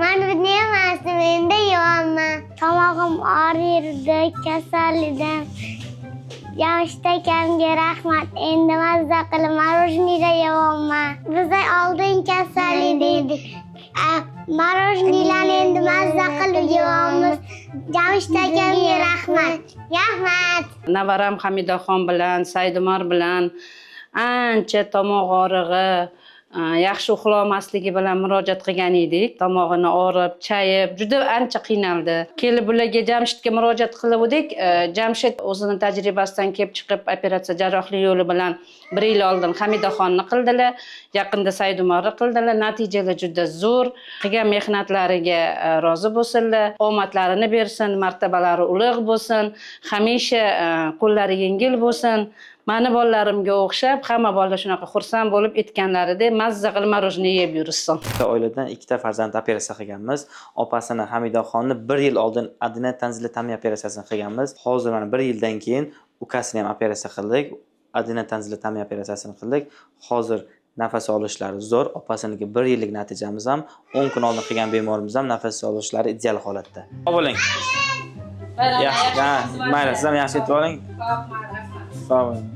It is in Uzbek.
Men bilmayman, menda yo'qman. Tomog'im og'riydi, kasallidim. Jamshid akamga rahmat. Endi mazza qilib marojniyda yeyapman. Biz oldin kasal edik. Marojniylarni endi mazza qilib yeyapmiz. Jamshid akamga rahmat. Rahmat. Navaram Hamidaxon bilan, Saidumar bilan ancha tomoq og'rig'i, yaxshi uxlolmasligi bilan murojaat qilgan edik. Tomog'ini og'rib, chayib, juda ancha qiynaldi. Kelib ularga Jamshidga murojaat qildik. Jamshid o'zining tajribasidan kelib chiqib operatsiya jarrohlik yo'li bilan 1 yil oldin Hamidaxonni qildilar, yaqinda Saidumarni qildilar. Natijalar juda zo'r. Qilgan mehnatlariga rozi bo'lsinlar, omadlarini bersin, martabalari ulug' bo'lsin, hamisha qo'llari yengil bo'lsin. Mani bolalarimga o'xshab hamma bolalar shunaqa xursand bo'lib aytganlaridek mazza qilib marojniy yeb yurishsin. Oiladan 2 ta farzand operatsiya qilganmiz. Opasini Hamidaxonni 1 yil oldin adina tanzilatomiya operatsiyasini qilganmiz. Hozir mana 1 yildan keyin ukasini ham operatsiya qildik. Adina tanzilatomiya operatsiyasini qildik. Hozir nafas olishlari zo'r. Opasiniki 1 yillik natijamiz ham 10 kun oldin qilgan bemorimiz ham nafas olishlari ideal holatda. Bo'ling. Yaxshi, mayli, siz ham yaxshi aytib oling. Sog' bo'ling.